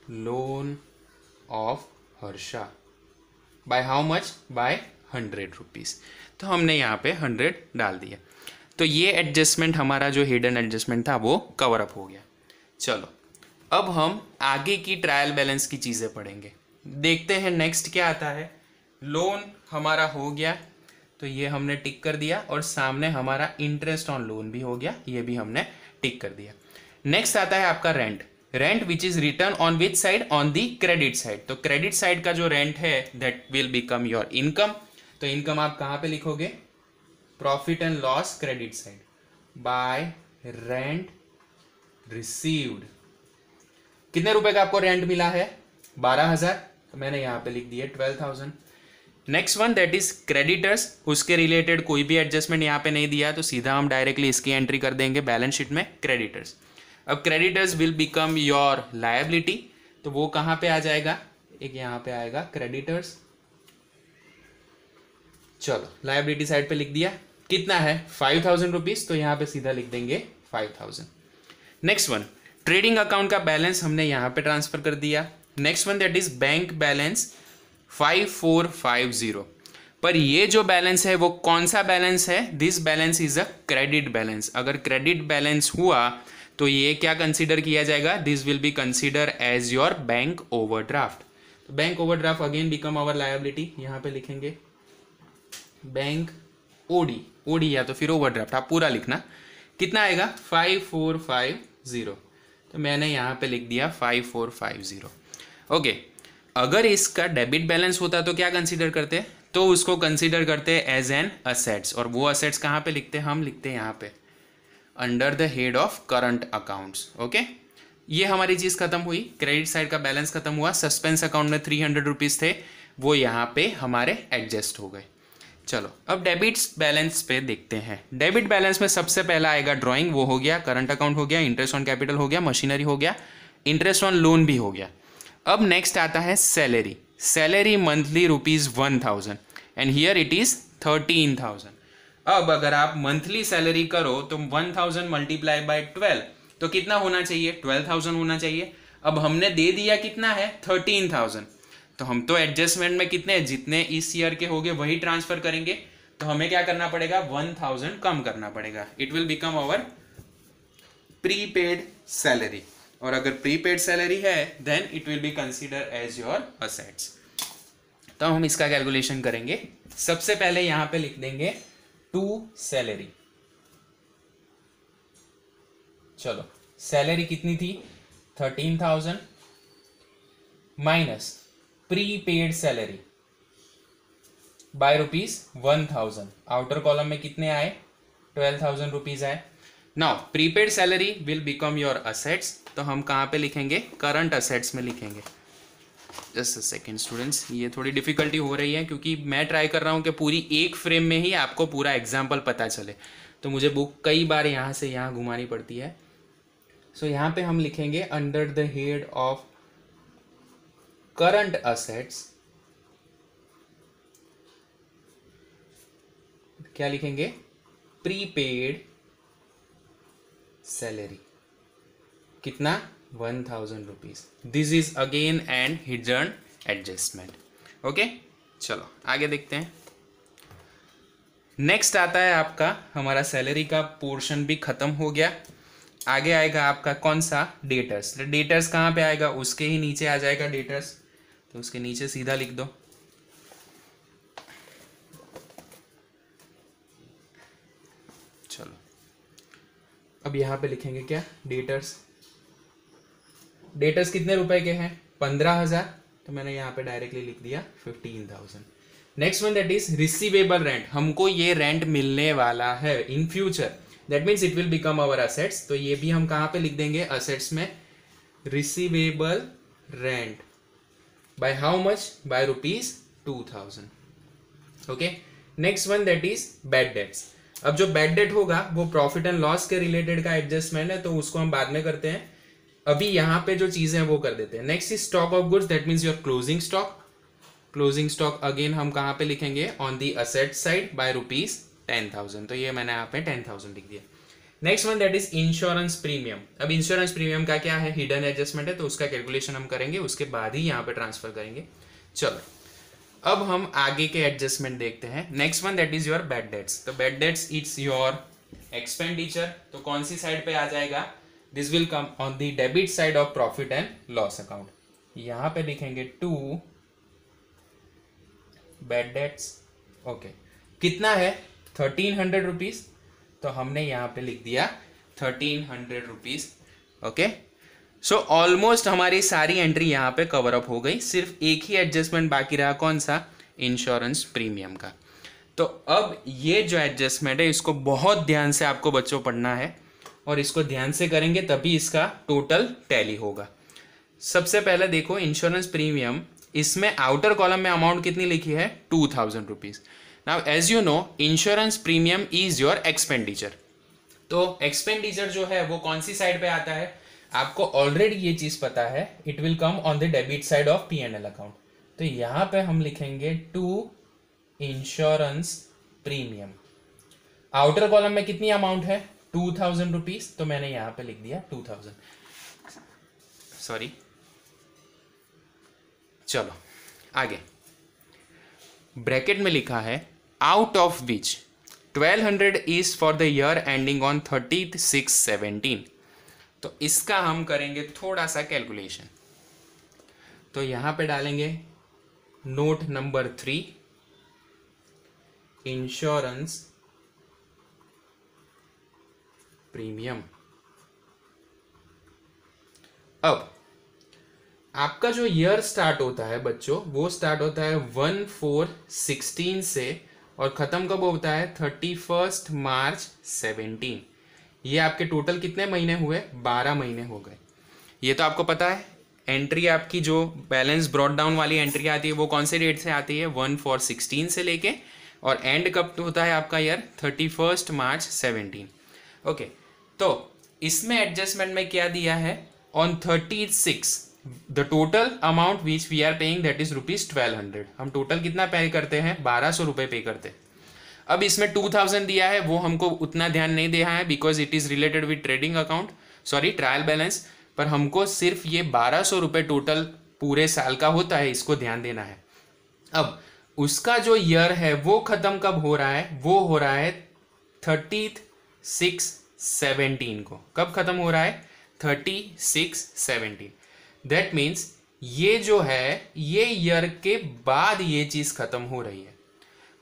Speaker 1: loan of Harsha by how much, by 100 rupees. तो हमने यहाँ पे 100 डाल दिया। तो ये एडजस्टमेंट हमारा जो हिडन एडजस्टमेंट था वो कवर अप हो गया। चलो अब हम आगे की ट्रायल बैलेंस की चीज़ें पढ़ेंगे। देखते हैं नेक्स्ट क्या आता है। लोन हमारा हो गया, तो ये हमने टिक कर दिया, और सामने हमारा इंटरेस्ट ऑन लोन भी हो गया, ये भी हमने टिक कर दिया। नेक्स्ट आता है आपका rent. Rent which is return on which side, on the credit side. तो क्रेडिट साइड का जो रेंट है that will become your income. तो इनकम आप कहाँ पे लिखोगे, profit and loss credit side by rent received. कितने रुपए का आपको रेंट मिला है, 12,000, तो मैंने यहाँ पे लिख दिया 12,000। Next one that is creditors, उसके रिलेटेड कोई भी एडजस्टमेंट यहाँ पे नहीं दिया, तो सीधा हम डायरेक्टली इसकी एंट्री कर देंगे बैलेंस शीट में, क्रेडिटर्स। अब creditors will become your liability, तो वो कहाँ पे आ जाएगा, एक यहाँ पे आएगा क्रेडिटर्स। चलो लायबिलिटी साइड पे लिख दिया, कितना है 5,000 रुपीज, तो यहाँ पे सीधा लिख देंगे 5,000। नेक्स्ट वन ट्रेडिंग अकाउंट का बैलेंस हमने यहाँ पे ट्रांसफर कर दिया। Next one that is bank balance 5450। पर ये जो बैलेंस है वो कौन सा बैलेंस है, this balance is a credit balance. अगर क्रेडिट बैलेंस हुआ तो ये क्या कंसीडर किया जाएगा, this will be consider as your bank overdraft. तो bank overdraft again become our liability, यहाँ पे लिखेंगे बैंक ओडी, ओडी या तो फिर ओवरड्राफ्ट, आप पूरा लिखना। कितना आएगा 5450, तो मैंने यहाँ पे लिख दिया 5450। ओके, अगर इसका डेबिट बैलेंस होता तो क्या कंसीडर करते, तो उसको कंसीडर करते एज एन असेट्स। और वो असेट्स कहाँ पे लिखते, हम लिखते हैं यहाँ पे under the head of current accounts. Okay, ये हमारी चीज़ खत्म हुई, क्रेडिट साइड का बैलेंस खत्म हुआ। सस्पेंस अकाउंट में 300 रुपीज़ थे, वो यहाँ पे हमारे एडजस्ट हो गए। चलो अब डेबिट बैलेंस पे देखते हैं। डेबिट बैलेंस में सबसे पहला आएगा ड्राइंग, वो हो गया, करंट अकाउंट हो गया, इंटरेस्ट ऑन कैपिटल हो गया, मशीनरी हो गया, इंटरेस्ट ऑन लोन भी हो गया। अब नेक्स्ट आता है salary. Salary monthly ₹1000 and here it is 13,000। अब अगर आप मंथली सैलरी करो तो 1000 मल्टीप्लाई बाय 12, तो कितना होना चाहिए, 12,000 होना चाहिए। अब हमने दे दिया कितना है 13,000, तो हम तो एडजस्टमेंट में कितने जितने इस ईयर के होंगे वही ट्रांसफर करेंगे, तो हमें क्या करना पड़ेगा 1000 कम करना पड़ेगा। It will become our prepaid salary, और अगर प्रीपेड सैलरी है then it will be consider as your assets. तो हम इसका कैलकुलेशन करेंगे। सबसे पहले यहां पे लिख देंगे टू सैलरी। चलो सैलरी कितनी थी 13,000 minus prepaid salary by ₹1000। Outer column में कितने आए 12,000 रुपीज आए। Now prepaid salary will become your assets, तो हम कहाँ पे लिखेंगे, करंट असेट्स में लिखेंगे। जस्ट अ सेकेंड स्टूडेंट्स, ये थोड़ी डिफिकल्टी हो रही है क्योंकि मैं ट्राई कर रहा हूँ कि पूरी एक फ्रेम में ही आपको पूरा एग्जाम्पल पता चले, तो मुझे बुक कई बार यहाँ से यहाँ घुमानी पड़ती है। सो यहाँ पे हम लिखेंगे under the head of current assets, क्या लिखेंगे, प्रीपेड सैलरी। कितना 1000 rupees. This is again and hidden adjustment. Okay, चलो आगे देखते हैं। नेक्स्ट आता है आपका, हमारा सैलरी का पोर्शन भी खत्म हो गया। आगे आएगा आपका कौन सा, डेटर्स। डेटर्स कहाँ पे आएगा, उसके ही नीचे आ जाएगा डेटर्स, तो उसके नीचे सीधा लिख दो। चलो अब यहाँ पे लिखेंगे क्या, डेटर्स। डेटर्स कितने रुपए के हैं 15,000, तो मैंने यहाँ पे डायरेक्टली लिख दिया 15,000। Next one that is receivable rent, हमको ये रेंट मिलने वाला है in future, that means it will become our assets. तो ये भी हम कहाँ पे लिख देंगे, असेट्स में, receivable rent by how much, by ₹2,000। Okay, next one that is bad debts. अब जो बैड डेट होगा वो प्रॉफिट एंड लॉस के रिलेटेड का एडजस्टमेंट है, तो उसको हम बाद में करते हैं। अभी यहाँ पे जो चीजें हैं वो कर देते हैं। Next is stock of goods, that means your closing stock. Closing stock again हम कहाँ पे लिखेंगे, on the asset side by ₹10,000, तो ये मैंने यहाँ पे 10,000 लिख दिया। Next one that is insurance premium. अब इंश्योरेंस प्रीमियम का क्या है, हिडन एडजस्टमेंट है, तो उसका कैलकुलेशन हम करेंगे, उसके बाद ही यहाँ पे ट्रांसफर करेंगे। चलो अब हम आगे के एडजस्टमेंट देखते हैं। Next one that is your bad debts. तो bad debts it's your expenditure, तो कौन सी साइड पे आ जाएगा, this will come on the debit side of profit and loss account. यहां पे लिखेंगे 2 बैड डेट्स। ओके, कितना है 1300 रुपीज, तो हमने यहां पे लिख दिया 1300 रुपीज। ओके, सो ऑलमोस्ट हमारी सारी एंट्री यहां पे कवर अप हो गई, सिर्फ एक ही एडजस्टमेंट बाकी रहा, कौन सा, इंश्योरेंस प्रीमियम का। तो अब ये जो एडजस्टमेंट है इसको बहुत ध्यान से आपको बच्चों पढ़ना है, और इसको ध्यान से करेंगे तभी इसका टोटल टैली होगा। सबसे पहले देखो इंश्योरेंस प्रीमियम, इसमें आउटर कॉलम में अमाउंट कितनी लिखी है, 2000 rupees. Now as you know insurance premium is your expenditure. तो एक्सपेंडिचर जो है वो कौन सी साइड पे आता है, आपको ऑलरेडी ये चीज पता है, it will come on the debit side of P&L account. तो यहां पे हम लिखेंगे 2 इंश्योरेंस प्रीमियम। आउटर कॉलम में कितनी अमाउंट है, 2000 रुपीज, तो मैंने यहां पे लिख दिया 2000, सॉरी। चलो आगे, ब्रैकेट में लिखा है out of which 1200 is for the year ending on 30/6/17। तो इसका हम करेंगे थोड़ा सा कैलकुलेशन। तो यहां पे डालेंगे नोट नंबर 3, इंश्योरेंस प्रीमियम। अब आपका जो ईयर स्टार्ट होता है बच्चों, वो स्टार्ट होता है 1/4/16 से, और खत्म कब होता है 31 मार्च 17। ये आपके टोटल कितने महीने हुए, 12 महीने हो गए। ये तो आपको पता है। एंट्री आपकी जो बैलेंस ब्रॉड डाउन वाली एंट्री आती है वो कौन से डेट से आती है, 1/4/16 से लेके, और एंड कब होता है आपका ईयर, 31 मार्च 17। ओके, तो इसमें एडजस्टमेंट में क्या दिया है, on 36 the total amount which we are paying that is rupees 1200। हम टोटल कितना पे करते हैं, 1200 रुपए पे करते हैं। अब इसमें 2000 दिया है, वो हमको उतना ध्यान नहीं दिया है because it is related with trading account, sorry trial balance, पर हमको सिर्फ ये 1200 रुपए टोटल पूरे साल का होता है, इसको ध्यान देना है। अब उसका जो ईयर है वो खत्म कब हो रहा है, वो हो रहा है 30/6/17 को। कब खत्म हो रहा है, 30/6/17। दैट मीन्स ये जो है ये ईयर के बाद ये चीज खत्म हो रही है,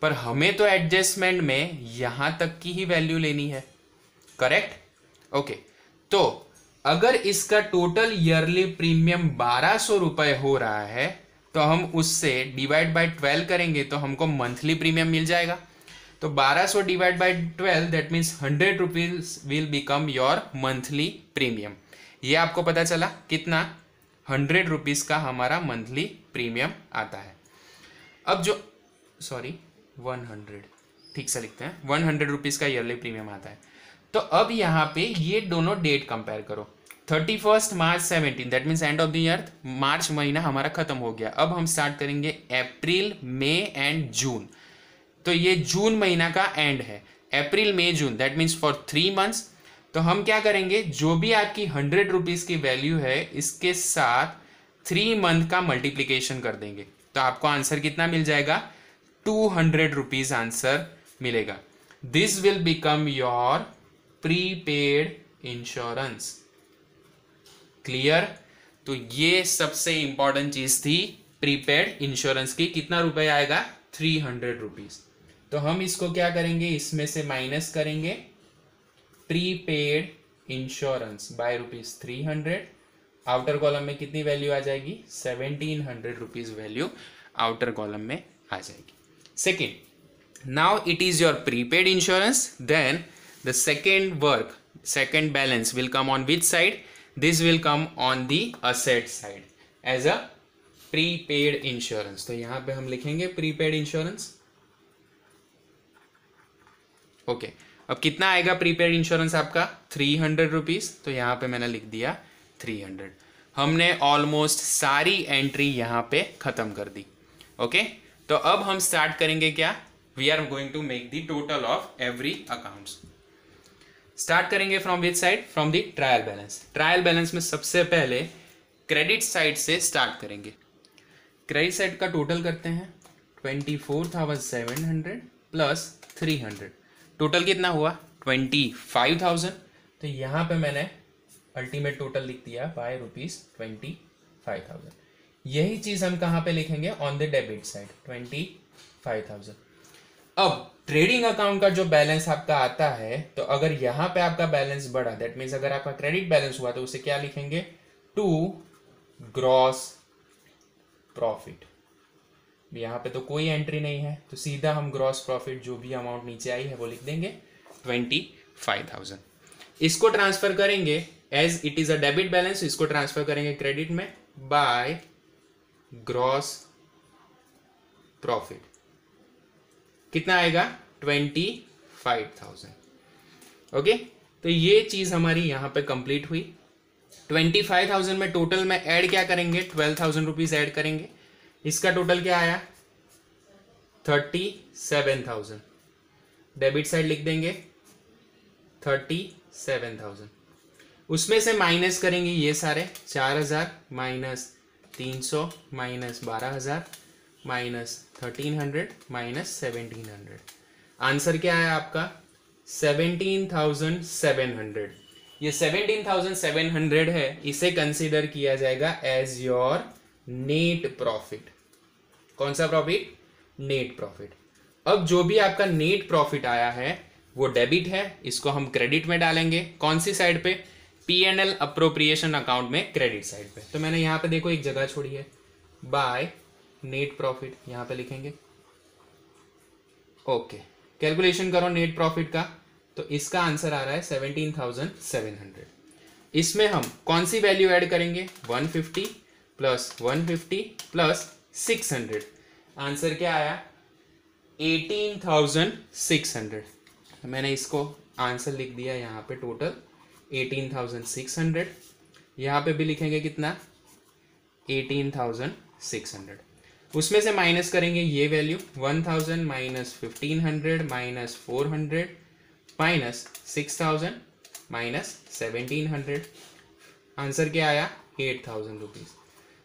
Speaker 1: पर हमें तो एडजस्टमेंट में यहां तक की ही वैल्यू लेनी है, करेक्ट। ओके, तो अगर इसका टोटल ईयरली प्रीमियम 1200 रुपए हो रहा है, तो हम उससे डिवाइड बाय 12 करेंगे तो हमको मंथली प्रीमियम मिल जाएगा। तो 1200 divide by 12 that means 100 rupees will become your monthly premium. ये आपको पता चला कितना, 100 रुपीज का हमारा मंथली प्रीमियम आता है। अब जो, सॉरी 100, ठीक से लिखते हैं, 100 रुपीज का ईयरली प्रीमियम आता है। तो अब यहाँ पे ये दोनों डेट कंपेयर करो, 31 March 17 that means end of the year, मार्च महीना हमारा खत्म हो गया। अब हम स्टार्ट करेंगे अप्रैल, मई एंड जून। तो ये जून महीना का एंड है, अप्रैल मई जून दैट मीन्स फॉर 3 मंथ्स। तो हम क्या करेंगे, जो भी आपकी 100 रुपीज की वैल्यू है इसके साथ 3 मंथ का मल्टीप्लीकेशन कर देंगे, तो आपको आंसर कितना मिल जाएगा, 200 रुपीज आंसर मिलेगा। This will become your prepaid insurance. Clear. तो ये सबसे इंपॉर्टेंट चीज थी प्रीपेड इंश्योरेंस की। कितना रुपए आएगा, 300 रुपीज। तो हम इसको क्या करेंगे, इसमें से माइनस करेंगे prepaid insurance by rupees 300। Outer column में कितनी वैल्यू आ जाएगी, 1700 रुपीज वैल्यू आउटर कॉलम में आ जाएगी। Second, now it is your prepaid insurance, then the second balance will come on which side, this will come on the asset side as a prepaid insurance। तो यहां पे हम लिखेंगे prepaid insurance। Okay, अब कितना आएगा प्रीपेड इंश्योरेंस आपका, 300 rupees. तो यहां पे मैंने लिख दिया 300। हमने ऑलमोस्ट सारी एंट्री यहां पे खत्म कर दी। ओके, तो अब हम स्टार्ट करेंगे क्या, we are going to make the total of every accounts। Start करेंगे from which side, from the trial balance. Trial balance में सबसे पहले क्रेडिट साइड से स्टार्ट करेंगे। क्रेडिट साइड का टोटल करते हैं 24,700 प्लस 300, टोटल कितना हुआ 25,000। तो यहाँ पे मैंने अल्टीमेट टोटल लिख दिया बाय ₹25,000। यही चीज हम कहाँ पे लिखेंगे, ऑन द डेबिट साइड 25,000। अब ट्रेडिंग अकाउंट का जो बैलेंस आपका आता है, तो अगर यहाँ पे आपका बैलेंस बढ़ा, दैट मीन्स अगर आपका क्रेडिट बैलेंस हुआ तो उसे क्या लिखेंगे, टू ग्रॉस प्रॉफिट। यहाँ पे तो कोई एंट्री नहीं है, तो सीधा हम ग्रॉस प्रॉफिट जो भी अमाउंट नीचे आई है वो लिख देंगे 25,000। इसको ट्रांसफर करेंगे as it is a debit balance, इसको ट्रांसफर करेंगे क्रेडिट में बाय ग्रॉस प्रॉफिट। कितना आएगा 25,000। ओके, तो ये चीज हमारी यहां पे कंप्लीट हुई। 25,000 में टोटल में ऐड क्या करेंगे, 12,000 रुपीज ऐड करेंगे। इसका टोटल क्या आया 37,000। डेबिट साइड लिख देंगे 37,000। उसमें से माइनस करेंगे ये सारे 4,000 minus 300 minus 12,000 minus 1,300 minus 1,700। Answer क्या है आपका 17,700। ये 17,700 है, इसे कंसीडर किया जाएगा एज योर नेट प्रॉफिट। कौन सा प्रॉफिट, नेट प्रॉफिट। अब जो भी आपका नेट प्रॉफिट आया है वो डेबिट है, इसको हम क्रेडिट में डालेंगे। कौन सी साइड पे, P&L अप्रोप्रिएशन अकाउंट में क्रेडिट साइड पे। तो मैंने यहाँ पे देखो एक जगह छोड़ी है, बाय नेट प्रॉफिट यहां पे लिखेंगे। ओके, कैलकुलेशन करो नेट प्रॉफिट का, तो इसका आंसर आ रहा है 17,700। इसमें हम कौन सी वैल्यू ऐड करेंगे, 150 प्लस 150 प्लस 600। आंसर क्या आया 18,600। मैंने इसको आंसर लिख दिया यहाँ पे टोटल 18,600। यहाँ पे भी लिखेंगे कितना 18,600। उसमें से माइनस करेंगे ये value 1,000 minus 1,500 minus 400 minus 6,000 minus 1,700। Answer क्या आया 8,000 rupees.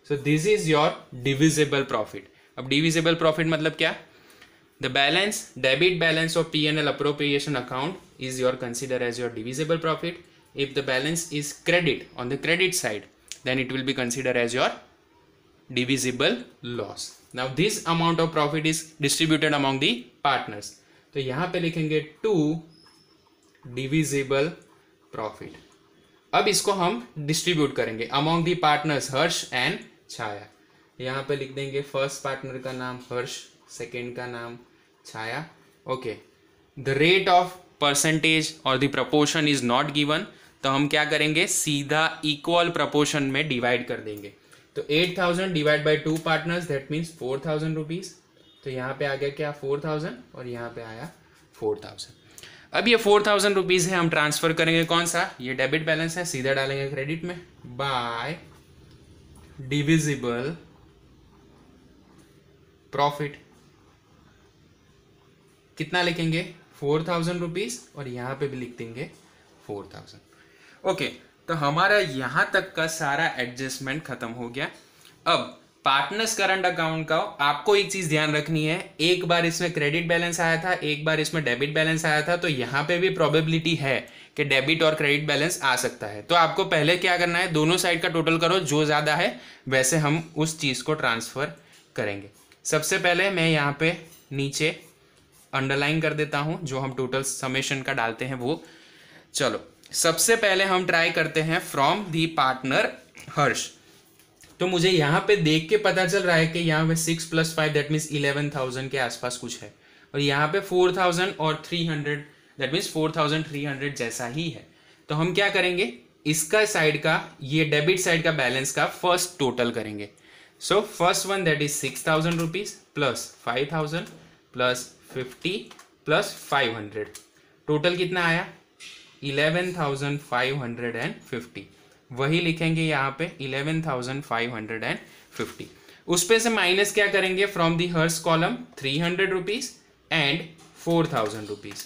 Speaker 1: So this is your divisible profit. अब डिविजिबल प्रॉफिट मतलब क्या, the balance, debit balance of P&L appropriation account is your consider as your divisible profit. If the balance is credit on the credit side, then it will be considered as your divisible loss. Now this amount of profit is distributed among the partners. तो यहाँ पे लिखेंगे to divisible profit. अब इसको हम distribute करेंगे among the partners Harsh and Chhaya. यहाँ पे लिख देंगे फर्स्ट पार्टनर का नाम हर्ष, सेकेंड का नाम Chhaya. Okay, the rate of percentage और the proportion is not given, तो हम क्या करेंगे सीधा इक्वल प्रपोर्शन में डिवाइड कर देंगे। तो 8,000 divide by two partners, that means 4,000 rupees. तो यहाँ पे आ गया क्या 4,000 और यहाँ पे आया 4,000। अब ये 4,000 रुपीज है, हम ट्रांसफर करेंगे कौन सा, ये डेबिट बैलेंस है, सीधा डालेंगे क्रेडिट में बाय डिविजिबल प्रॉफिट। कितना लिखेंगे 4,000 रुपीज और यहाँ पे भी लिख देंगे 4,000। ओके, तो हमारा यहां तक का सारा एडजस्टमेंट खत्म हो गया। अब पार्टनर्स करंट अकाउंट का आपको एक चीज ध्यान रखनी है, एक बार इसमें क्रेडिट बैलेंस आया था, एक बार इसमें डेबिट बैलेंस आया था, तो यहां पे भी प्रोबेबिलिटी है कि डेबिट और क्रेडिट बैलेंस आ सकता है। तो आपको पहले क्या करना है, दोनों साइड का टोटल करो, जो ज्यादा है वैसे हम उस चीज को ट्रांसफर करेंगे। सबसे पहले मैं यहाँ पे नीचे अंडरलाइन कर देता हूं, जो हम टोटल समेशन का डालते हैं वो। चलो सबसे पहले हम ट्राई करते हैं फ्रॉम दी पार्टनर हर्ष। तो मुझे यहाँ पे देख के पता चल रहा है कि यहाँ पे 6 + 5 दैट मीन्स 11,000 के आसपास कुछ है, और यहाँ पे 4,000 और 300 दैट मीन्स 4,300 जैसा ही है। तो हम क्या करेंगे, इसका साइड का, ये डेबिट साइड का बैलेंस का फर्स्ट टोटल करेंगे। So first one that is 6,000 rupees plus 5,000 plus 50 plus 500, total कितना आया 11,550। वही लिखेंगे यहाँ पे 11,550। उस पे से माइनस क्या करेंगे from the hers column 300 rupees and 4,000 rupees.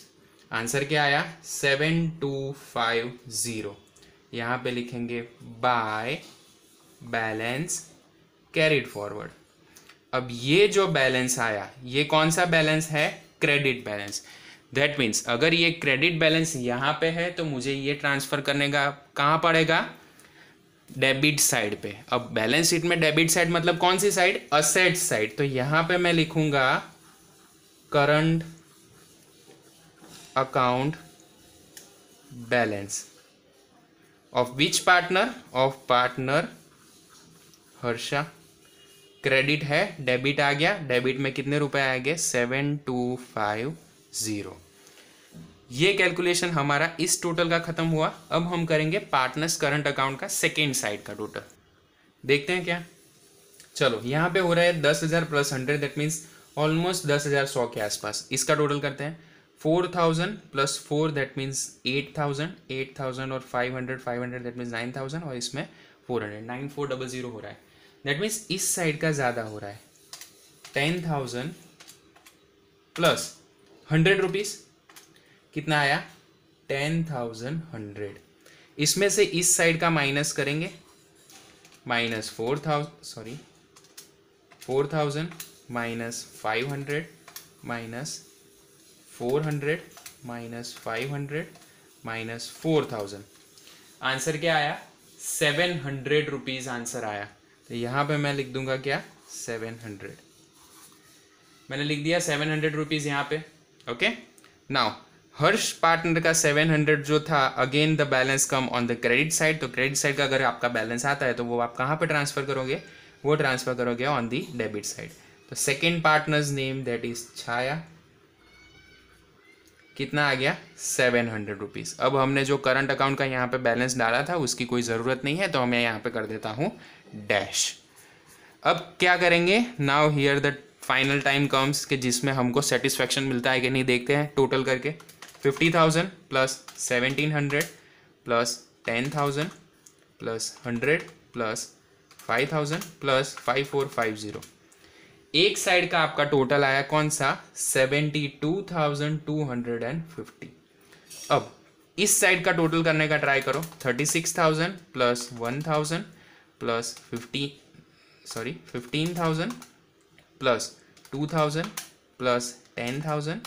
Speaker 1: Answer क्या आया 7250। यहाँ पे लिखेंगे बाय बैलेंस कैरिड फॉरवर्ड। अब ये जो बैलेंस आया ये कौन सा बैलेंस है, क्रेडिट बैलेंस। दैट मीन्स अगर ये क्रेडिट बैलेंस यहाँ पे है तो मुझे ये ट्रांसफर करने का कहाँ पड़ेगा, डेबिट साइड पे। अब बैलेंस शीट में डेबिट साइड मतलब कौन सी साइड, असेट साइड। तो यहाँ पे मैं लिखूंगा current account balance of which partner, of partner Harsha. Credit है, डेबिट आ गया, डेबिट में कितने रुपए आएंगे 7250। ये कैलकुलेशन हमारा इस टोटल का खत्म हुआ। अब हम करेंगे पार्टनर्स करंट अकाउंट का सेकेंड साइड का टोटल, देखते हैं क्या। चलो यहाँ पे हो रहा है 10,000 प्लस 100, दैट मीन्स ऑलमोस्ट 10,100 के आसपास। इसका टोटल करते हैं 4,000 प्लस 4 दैट मीन्स 8,000, 8,000 और 500, 500 दैट मीन्स 9,000 और इसमें 400, 9400 हो रहा है। दैट मीन्स इस साइड का ज़्यादा हो रहा है। 10,000 प्लस 100 रुपीज़ कितना आया 10,100। इसमें से इस साइड का माइनस करेंगे, minus 4,000 minus 500 minus 400 minus 500 minus 4,000। Answer क्या आया 700 रुपीज़ आंसर आया। तो यहाँ पे मैं लिख दूंगा क्या 700, मैंने लिख दिया 700 रुपीज़ यहाँ पे। ओके, नाउ हर्ष पार्टनर का 700 जो था, again the balance come on the credit side. तो क्रेडिट साइड का अगर आपका बैलेंस आता है तो वो आप कहाँ पे ट्रांसफर करोगे, वो ट्रांसफर करोगे ऑन दी डेबिट साइड। तो second partners name that is Chhaya, कितना आ गया 700 रुपीज़। अब हमने जो करंट अकाउंट का यहाँ पे बैलेंस डाला था उसकी कोई ज़रूरत नहीं है, तो मैं यहाँ पे कर देता हूँ डैश। अब क्या करेंगे, now here the final time comes कि जिसमें हमको सेटिस्फैक्शन मिलता है कि नहीं, देखते हैं टोटल करके। 50,000 plus 1,700 plus 10,000 plus 100 plus 5,000 plus 5450। एक साइड का आपका टोटल आया कौन सा 72,250। अब इस साइड का टोटल करने का ट्राई करो। 36,000 plus 1,000 plus 15,000 plus 2,000 plus 10,000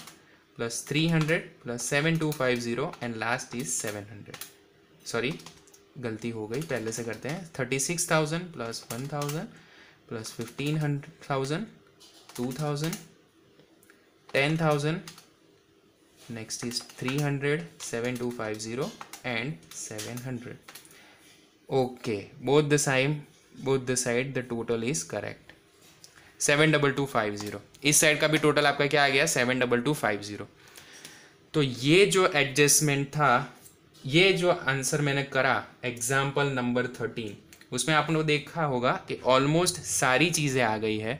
Speaker 1: plus 300 plus 7250 and last is 700। Sorry गलती हो गई, पहले से करते हैं। 36,000 plus 1,000 plus 15,000 2,000 10,000 next is 300 7250 and 700। Okay, both the side the total is correct 72250। इस साइड का भी टोटल आपका क्या आ गया 72250। तो ये जो एडजस्टमेंट था, ये जो आंसर मैंने करा एग्जाम्पल नंबर 13, उसमें आपने देखा होगा कि ऑलमोस्ट सारी चीज़ें आ गई है।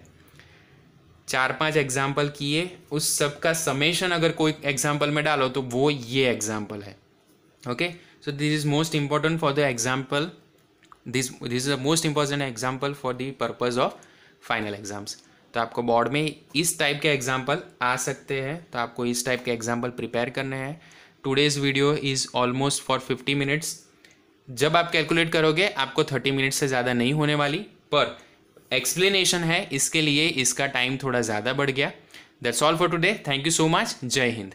Speaker 1: 4-5 एग्जाम्पल किए, उस सब का समेशन अगर कोई एग्जाम्पल में डालो तो वो ये एग्जाम्पल है। Okay, so this is most important for the example, this is the most important example for the purpose of final exams. तो आपको बोर्ड में इस टाइप के एग्जाम्पल आ सकते हैं, तो आपको इस टाइप के एग्जाम्पल प्रिपेयर करने हैं। Today's video is almost for 50 minutes. जब आप कैलकुलेट करोगे आपको 30 मिनट्स से ज़्यादा नहीं होने वाली, पर एक्सप्लेनेशन है इसके लिए इसका टाइम थोड़ा ज़्यादा बढ़ गया। That's all for today, thank you so much, जय हिंद।